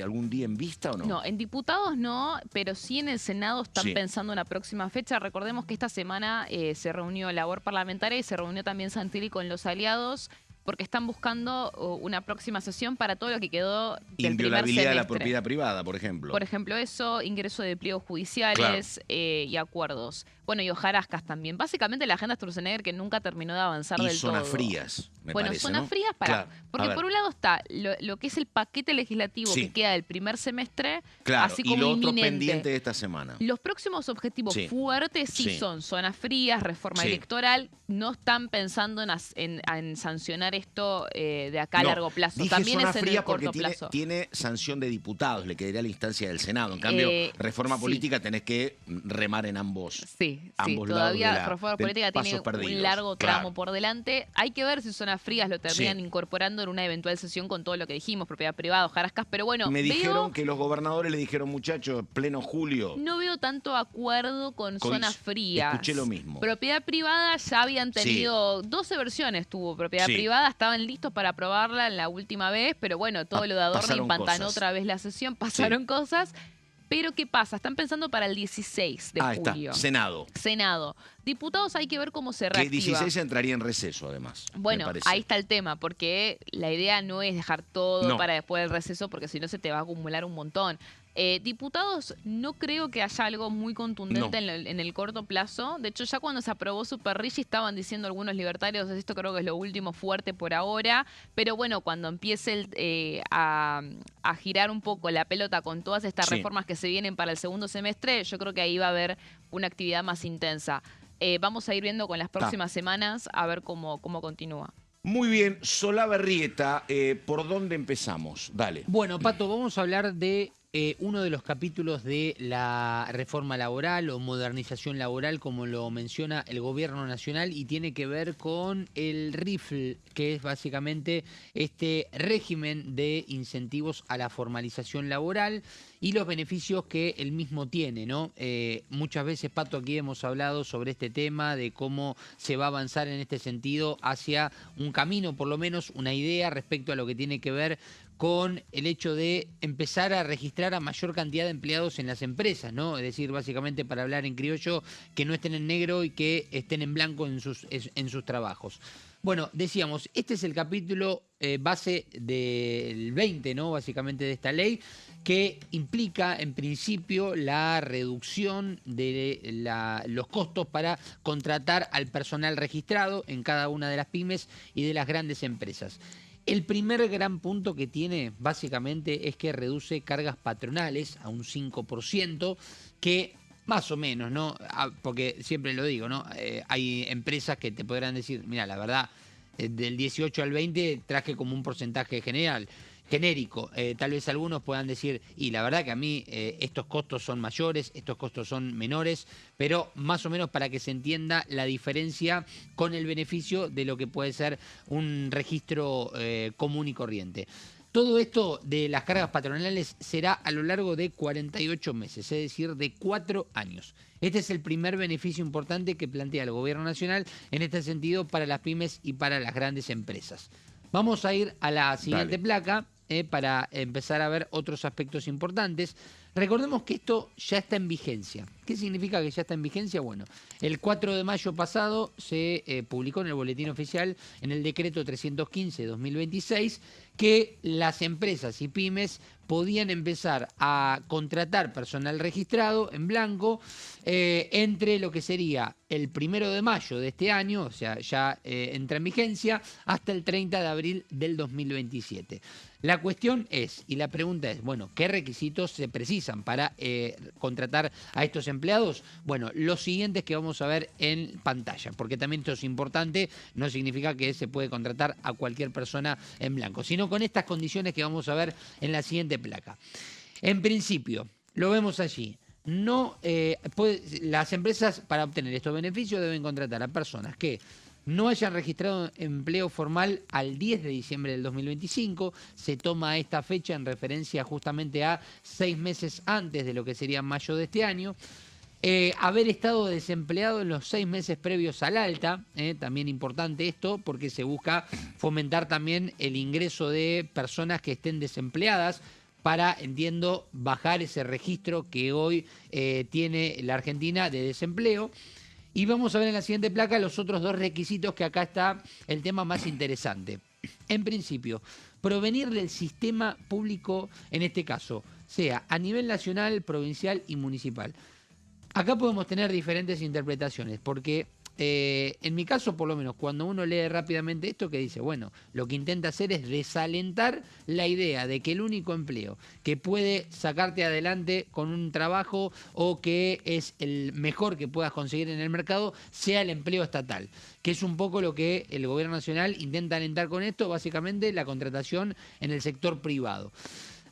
¿algún día en vista o no? No, en diputados no, pero sí en el Senado están Sí. pensando una próxima fecha. Recordemos que esta semana se reunió labor parlamentaria y se reunió también Santilli con los aliados porque están buscando una próxima sesión para todo lo que quedó del primer Inviolabilidad de la semestre. propiedad privada, por ejemplo. Por ejemplo, eso, ingreso de pliegos judiciales y acuerdos. Bueno, y hojarascas también. Básicamente la agenda Sturzenegger que nunca terminó de avanzar Y del todo. zonas frías, me Bueno, parece, zonas ¿no? frías Claro. porque A ver. por un lado está lo que es el paquete legislativo Sí. que queda del primer semestre, Claro, así y como lo otro inminente. pendiente de esta semana. Los próximos objetivos Sí. fuertes sí, Sí. son zonas frías, reforma Sí. electoral. No están pensando en sancionar esto de acá a No, largo plazo. dije También zona es en fría el porque corto plazo. tiene sanción de diputados, le quedaría a la instancia del Senado. En cambio, reforma sí. política tenés que remar en ambos. Sí, ambos lados todavía de la- reforma del política tiene pasos perdidos. un largo tramo Claro. por delante. Hay que ver si zonas frías lo terminan Sí. incorporando en una eventual sesión con todo lo que dijimos, propiedad privada, hojarascas, pero bueno, Me veo- dijeron que los gobernadores le dijeron, muchachos, pleno julio. no veo tanto acuerdo con zonas frías. Escuché lo mismo. Propiedad privada ya habían tenido 12 versiones, tuvo propiedad Sí. privada, estaban listos para aprobarla en la última vez, pero bueno, todo lo de Adorno pasaron empantanó cosas. otra vez la sesión, pasaron cosas. Pero ¿qué pasa? Están pensando para el 16 de Ahí está, julio. Senado. Senado. Diputados hay que ver cómo se Que reactiva. 16 entraría en receso, además. Bueno, me parece. ahí está el tema, porque la idea no es dejar todo No. para después del receso, porque si no se te va a acumular un montón. Diputados, no creo que haya algo muy contundente en el corto plazo. De hecho, ya cuando se aprobó Superrigi estaban diciendo algunos libertarios, esto creo que es lo último fuerte por ahora, pero bueno, cuando empiece a girar un poco la pelota con todas estas reformas que se vienen para el segundo semestre, yo creo que ahí va a haber una actividad más intensa. Vamos a ir viendo con las próximas semanas a ver cómo continúa. Muy bien, Solá Berrieta, ¿por dónde empezamos? Dale. Bueno, Pato, vamos a hablar de uno de los capítulos de la reforma laboral o modernización laboral, como lo menciona el Gobierno Nacional, y tiene que ver con el RIFL, que es básicamente este régimen de incentivos a la formalización laboral y los beneficios que el mismo tiene, ¿no? Muchas veces, Pato, aquí hemos hablado sobre este tema, de cómo se va a avanzar en este sentido hacia un camino, por lo menos una idea respecto a lo que tiene que ver con el hecho de empezar a registrar a mayor cantidad de empleados en las empresas, ¿no? Es decir, básicamente, para hablar en criollo, que no estén en negro y que estén en blanco en sus trabajos. Bueno, decíamos, este es el capítulo base del 20, ¿no? Básicamente de esta ley, que implica en principio la reducción de los costos para contratar al personal registrado en cada una de las pymes y de las grandes empresas. El primer gran punto que tiene básicamente es que reduce cargas patronales a un 5%, que más o menos, ¿no? Porque siempre lo digo, ¿no? Hay empresas que te podrán decir, mira, la verdad, del 18 al 20 traje como un porcentaje genérico. Tal vez algunos puedan decir, y la verdad que a mí estos costos son mayores, estos costos son menores, pero más o menos para que se entienda la diferencia con el beneficio de lo que puede ser un registro común y corriente. Todo esto de las cargas patronales será a lo largo de 48 meses, es decir, de 4 años. Este es el primer beneficio importante que plantea el Gobierno Nacional en este sentido para las pymes y para las grandes empresas. Vamos a ir a la siguiente placa para empezar a ver otros aspectos importantes. Recordemos que esto ya está en vigencia. ¿Qué significa que ya está en vigencia? Bueno, el 4 de mayo pasado se publicó en el Boletín Oficial, en el decreto 315/2026, que las empresas y pymes podían empezar a contratar personal registrado en blanco entre lo que sería el 1 de mayo de este año, o sea, ya entra en vigencia, hasta el 30 de abril del 2027. La cuestión es, y la pregunta es, bueno, ¿qué requisitos se precisan para contratar a estos empleados? Bueno, los siguientes que vamos a ver en pantalla, porque también esto es importante, no significa que se puede contratar a cualquier persona en blanco, sino con estas condiciones que vamos a ver en la siguiente placa. En principio, lo vemos allí. Las empresas, para obtener estos beneficios, deben contratar a personas que no hayan registrado empleo formal al 10 de diciembre del 2025. Se toma esta fecha en referencia justamente a 6 meses antes de lo que sería mayo de este año. Haber estado desempleado en los 6 meses previos al alta, también importante esto, porque se busca fomentar también el ingreso de personas que estén desempleadas para, entiendo, bajar ese registro que hoy tiene la Argentina de desempleo. Y vamos a ver en la siguiente placa los otros dos requisitos, que acá está el tema más interesante. En principio, provenir del sistema público, en este caso, sea a nivel nacional, provincial y municipal. Acá podemos tener diferentes interpretaciones, porque en mi caso, por lo menos, cuando uno lee rápidamente esto, que dice, bueno, lo que intenta hacer es desalentar la idea de que el único empleo que puede sacarte adelante con un trabajo o que es el mejor que puedas conseguir en el mercado sea el empleo estatal, que es un poco lo que el Gobierno Nacional intenta alentar con esto, básicamente la contratación en el sector privado.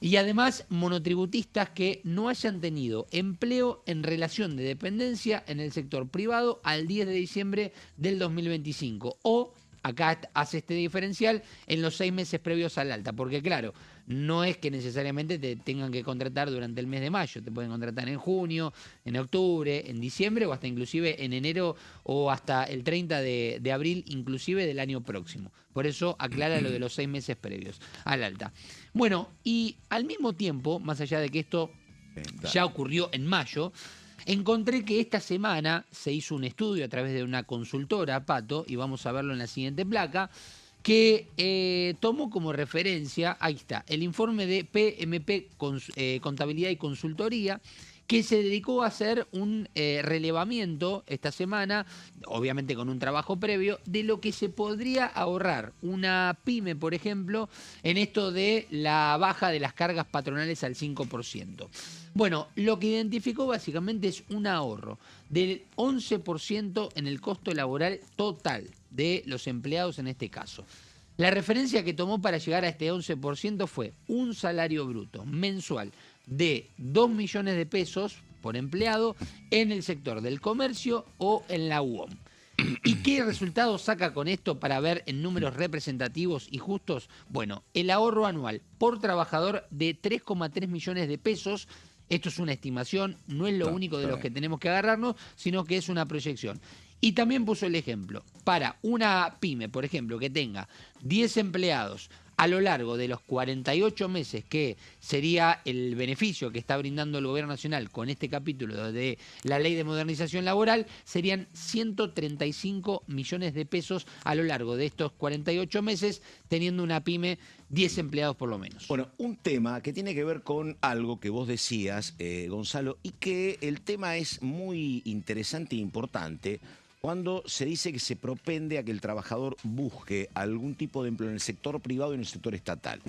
Y además, monotributistas que no hayan tenido empleo en relación de dependencia en el sector privado al 10 de diciembre del 2025. O, acá hace este diferencial, en los 6 meses previos al alta. Porque claro, no es que necesariamente te tengan que contratar durante el mes de mayo. Te pueden contratar en junio, en octubre, en diciembre o hasta inclusive en enero o hasta el 30 de abril inclusive del año próximo. Por eso aclara lo de los 6 meses previos al alta. Bueno, y al mismo tiempo, más allá de que esto ya ocurrió en mayo, encontré que esta semana se hizo un estudio a través de una consultora, Pato, y vamos a verlo en la siguiente placa, que tomó como referencia, ahí está, el informe de PMP Contabilidad y Consultoría, que se dedicó a hacer un relevamiento esta semana, obviamente con un trabajo previo, de lo que se podría ahorrar una pyme, por ejemplo, en esto de la baja de las cargas patronales al 5%. Bueno, lo que identificó básicamente es un ahorro del 11% en el costo laboral total de los empleados en este caso. La referencia que tomó para llegar a este 11% fue un salario bruto mensual de 2 millones de pesos por empleado en el sector del comercio o en la UOM. ¿Y qué resultados saca con esto para ver en números representativos y justos? Bueno, el ahorro anual por trabajador de 3,3 millones de pesos. Esto es una estimación, no es lo único de los que tenemos que agarrarnos, sino que es una proyección. Y también puso el ejemplo, para una pyme, por ejemplo, que tenga 10 empleados a lo largo de los 48 meses, que sería el beneficio que está brindando el Gobierno Nacional con este capítulo de la Ley de Modernización Laboral, serían 135 millones de pesos a lo largo de estos 48 meses, teniendo una pyme 10 empleados por lo menos. Bueno, un tema que tiene que ver con algo que vos decías, Gonzalo, y que el tema es muy interesante e importante cuando se dice que se propende a que el trabajador busque algún tipo de empleo en el sector privado y en el sector estatal.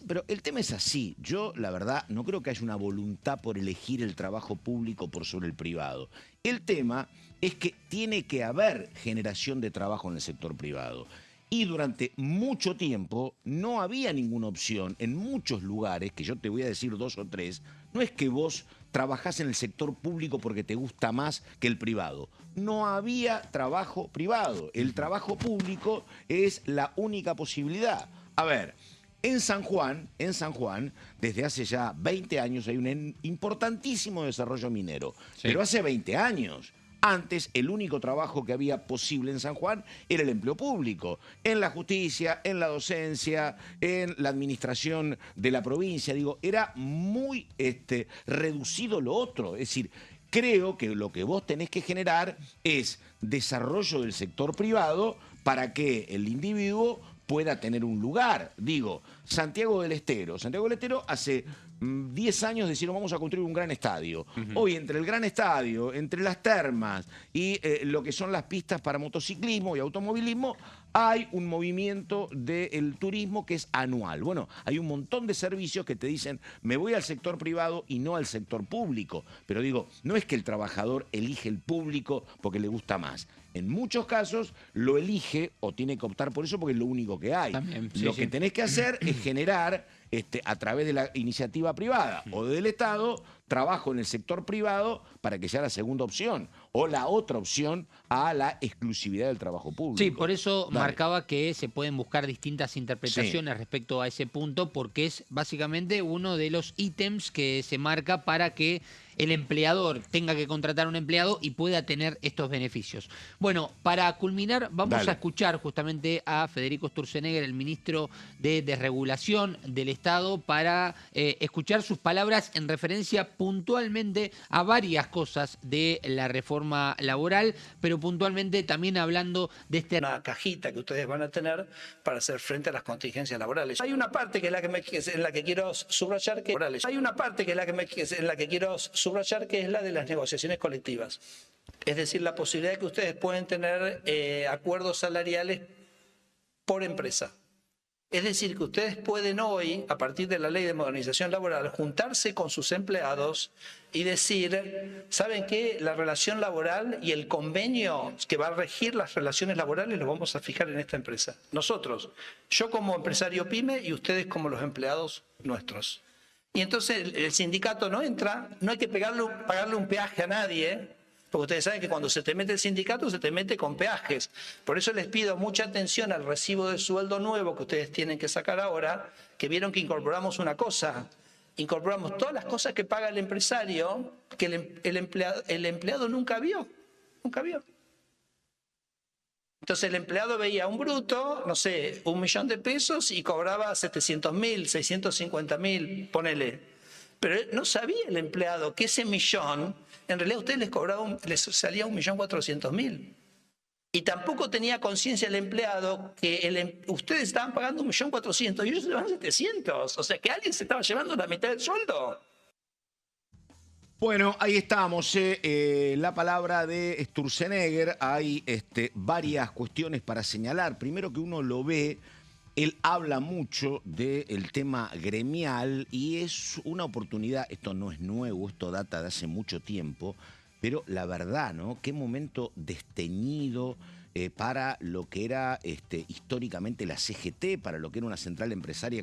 Pero el tema es así. Yo, la verdad, no creo que haya una voluntad por elegir el trabajo público por sobre el privado. El tema es que tiene que haber generación de trabajo en el sector privado. Y durante mucho tiempo no había ninguna opción en muchos lugares, que yo te voy a decir 2 o 3, no es que vos trabajás en el sector público porque te gusta más que el privado. No había trabajo privado. El trabajo público es la única posibilidad. A ver, en San Juan, desde hace ya 20 años hay un importantísimo desarrollo minero. Sí. Pero hace 20 años. Antes, el único trabajo que había posible en San Juan era el empleo público, en la justicia, en la docencia, en la administración de la provincia. Digo, era muy reducido lo otro. Es decir, creo que lo que vos tenés que generar es desarrollo del sector privado para que el individuo pueda tener un lugar. Digo, Santiago del Estero hace 10 años decían vamos a construir un gran estadio. Hoy entre el gran estadio, entre las termas y lo que son las pistas para motociclismo y automovilismo, hay un movimiento del turismo que es anual. Bueno, hay un montón de servicios que te dicen me voy al sector privado y no al sector público. Pero digo, no es que el trabajador elige el público porque le gusta más. En muchos casos lo elige o tiene que optar por eso porque es lo único que hay. También, sí, lo que tenés que hacer es generar a través de la iniciativa privada o del Estado, trabajo en el sector privado para que sea la segunda opción o la otra opción a la exclusividad del trabajo público. Sí, por eso marcaba que se pueden buscar distintas interpretaciones respecto a ese punto, porque es básicamente uno de los ítems que se marca para que el empleador tenga que contratar a un empleado y pueda tener estos beneficios. Bueno, para culminar, vamos a escuchar justamente a Federico Sturzenegger, el ministro de Desregulación del Estado, para escuchar sus palabras en referencia puntualmente a varias cosas de la reforma laboral, pero puntualmente también hablando de una cajita que ustedes van a tener para hacer frente a las contingencias laborales. Hay una parte que es en la que quiero subrayar que es la de las negociaciones colectivas. Es decir, la posibilidad de que ustedes pueden tener acuerdos salariales por empresa. Es decir, que ustedes pueden hoy, a partir de la Ley de Modernización Laboral, juntarse con sus empleados y decir, ¿saben qué? La relación laboral y el convenio que va a regir las relaciones laborales lo vamos a fijar en esta empresa. Nosotros, yo como empresario pyme y ustedes como los empleados nuestros. Y entonces el sindicato no entra, no hay que pagarle un peaje a nadie, porque ustedes saben que cuando se te mete el sindicato se te mete con peajes. Por eso les pido mucha atención al recibo de sueldo nuevo que ustedes tienen que sacar ahora, que vieron que incorporamos una cosa, incorporamos todas las cosas que paga el empresario, que el empleado nunca vio. Entonces el empleado veía un bruto, no sé, 1 millón de pesos y cobraba 700.000, 650.000, ponele. Pero no sabía el empleado que ese millón, en realidad a ustedes les salía 1.400.000. Y tampoco tenía conciencia el empleado que ustedes estaban pagando 1.400.000 y ellos se llevan 700. O sea, que alguien se estaba llevando la mitad del sueldo. Bueno, ahí estamos. La palabra de Sturzenegger. Hay varias cuestiones para señalar. Primero, que uno lo ve, él habla mucho del tema gremial y es una oportunidad. Esto no es nuevo, esto data de hace mucho tiempo. Pero la verdad, ¿no? Qué momento desteñido para lo que era históricamente la CGT, para lo que era una central empresaria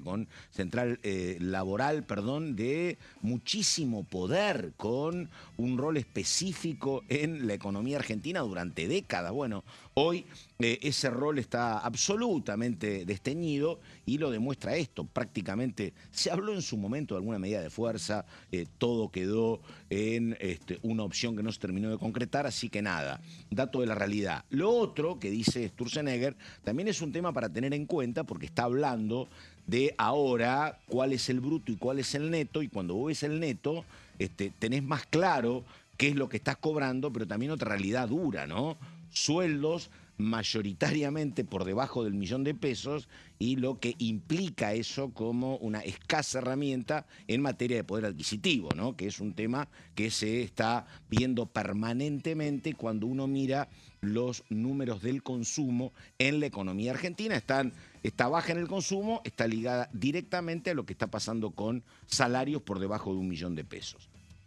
central laboral, perdón, de muchísimo poder, con un rol específico en la economía argentina durante décadas. Bueno, hoy ese rol está absolutamente desteñido y lo demuestra esto. Prácticamente se habló en su momento de alguna medida de fuerza, todo quedó en una opción que no se terminó de concretar, así que nada, dato de la realidad. Lo otro que dice Sturzenegger también es un tema para tener en cuenta, porque está hablando de ahora cuál es el bruto y cuál es el neto, y cuando vos ves el neto, tenés más claro qué es lo que estás cobrando, pero también otra realidad dura, ¿no? Sueldos mayoritariamente por debajo del $1.000.000 y lo que implica eso como una escasa herramienta en materia de poder adquisitivo, ¿no? Que es un tema que se está viendo permanentemente cuando uno mira los números del consumo en la economía argentina. Está baja en el consumo, está ligada directamente a lo que está pasando con salarios por debajo de $1.000.000.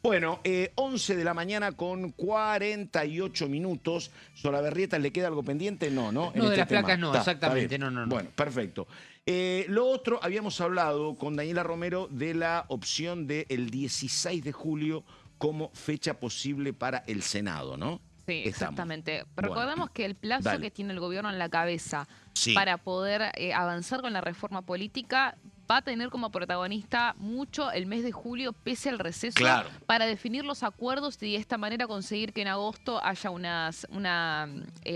Bueno, 11 de la mañana con 48 minutos. Solaberrieta, ¿le queda algo pendiente? No, ¿no? No, de las placas no, exactamente, no. Bueno, perfecto. Lo otro, habíamos hablado con Daniela Romero de la opción del 16 de julio como fecha posible para el Senado, ¿no? Sí, exactamente. Recordemos que el plazo dale. que tiene el gobierno en la cabeza para poder avanzar con la reforma política va a tener como protagonista mucho el mes de julio, pese al receso, para definir los acuerdos y de esta manera conseguir que en agosto haya una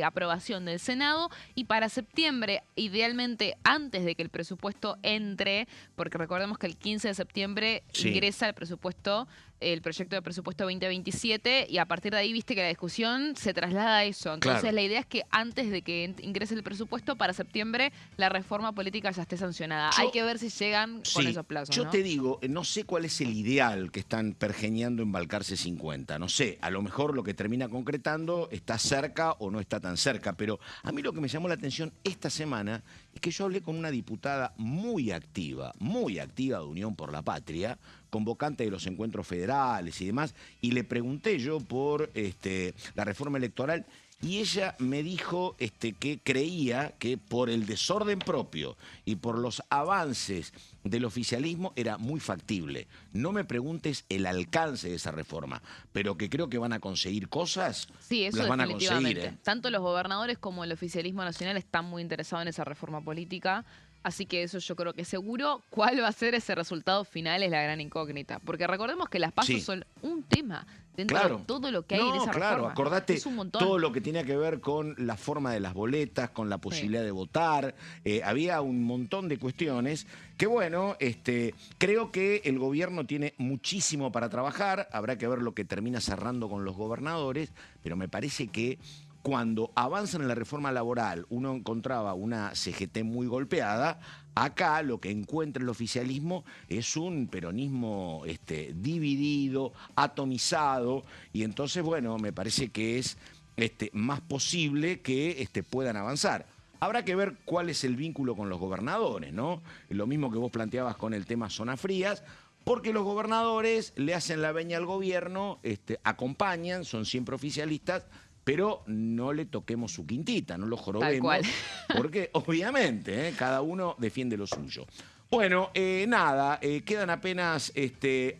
aprobación del Senado, y para septiembre, idealmente antes de que el presupuesto entre, porque recordemos que el 15 de septiembre ingresa el proyecto de presupuesto 2027, y a partir de ahí, viste que la discusión se traslada a eso. Entonces la idea es que antes de que ingrese el presupuesto, para septiembre, la reforma política ya esté sancionada. Hay que ver si llegan con esos plazos, yo ¿no? te digo, no sé cuál es el ideal que están pergeñando en Balcarce 50. No sé, a lo mejor lo que termina concretando está cerca o no está tan cerca. Pero a mí lo que me llamó la atención esta semana es que yo hablé con una diputada muy activa de Unión por la Patria, convocante de los encuentros federales y demás, y le pregunté yo por la reforma electoral, y ella me dijo que creía que por el desorden propio y por los avances del oficialismo era muy factible. No me preguntes el alcance de esa reforma, pero que creo que van a conseguir cosas. Sí, eso las van a definitivamente. conseguir. Tanto los gobernadores como el oficialismo nacional están muy interesados en esa reforma política. Así que eso yo creo que seguro. ¿Cuál va a ser ese resultado final? Es la gran incógnita. Porque recordemos que las PASO son un tema dentro de todo lo que hay en esa reforma. Acordate es un montón. todo lo que tenía que ver con la forma de las boletas, con la posibilidad de votar. Había un montón de cuestiones que, bueno, creo que el gobierno tiene muchísimo para trabajar. Habrá que ver lo que termina cerrando con los gobernadores, pero me parece que cuando avanzan en la reforma laboral uno encontraba una CGT muy golpeada. Acá lo que encuentra el oficialismo es un peronismo dividido, atomizado, y entonces, bueno, me parece que es más posible que puedan avanzar. Habrá que ver cuál es el vínculo con los gobernadores, ¿no? Lo mismo que vos planteabas con el tema zonas frías, porque los gobernadores le hacen la veña al gobierno, acompañan, son siempre oficialistas, pero no le toquemos su quintita, no lo jorobemos, porque obviamente cada uno defiende lo suyo. Bueno, nada, quedan apenas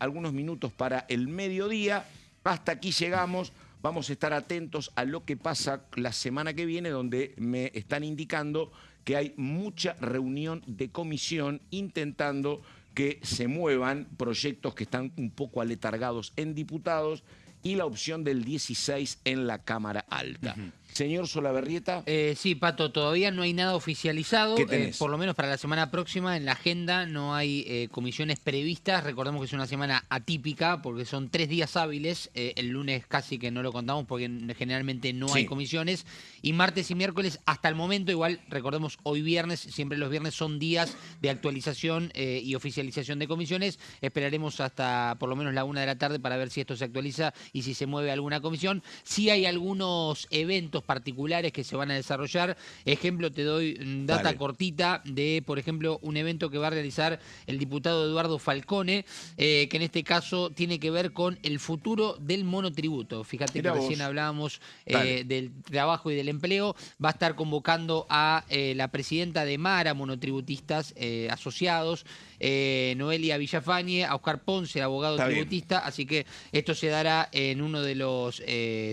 algunos minutos para el mediodía. Hasta aquí llegamos. Vamos a estar atentos a lo que pasa la semana que viene, donde me están indicando que hay mucha reunión de comisión intentando que se muevan proyectos que están un poco aletargados en diputados, y la opción del 16 en la Cámara Alta. Señor Solabarrieta. Sí, Pato, todavía no hay nada oficializado. ¿Qué tenés? Por lo menos para la semana próxima en la agenda no hay comisiones previstas. Recordemos que es una semana atípica porque son 3 días hábiles. El lunes casi que no lo contamos porque generalmente no hay comisiones. Y martes y miércoles hasta el momento, igual recordemos hoy viernes, siempre los viernes son días de actualización y oficialización de comisiones. Esperaremos hasta por lo menos la 1 de la tarde para ver si esto se actualiza y si se mueve alguna comisión. Sí hay algunos eventos particulares que se van a desarrollar. Ejemplo, te doy data cortita de, por ejemplo, un evento que va a realizar el diputado Eduardo Falcone, que en este caso tiene que ver con el futuro del monotributo. Fíjate que recién hablábamos del trabajo y del empleo. Va a estar convocando a la presidenta de Mara, monotributistas asociados, Noelia Villafañe, a Oscar Ponce, abogado tributista. Así que esto se dará en uno de los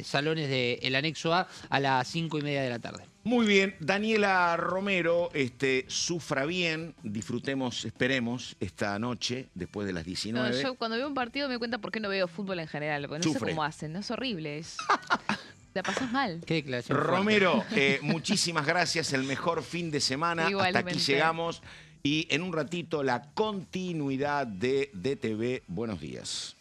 salones del anexo a las 5:30 de la tarde. Muy bien, Daniela Romero, sufra bien, disfrutemos, esperemos, esta noche, después de las 19. No, yo cuando veo un partido me doy cuenta por qué no veo fútbol en general, porque no sé cómo hacen, es horrible. La pasas mal. Qué declaración Romero, muchísimas gracias, el mejor fin de semana. Igualmente. Hasta aquí llegamos y en un ratito la continuidad de DTV. Buenos días.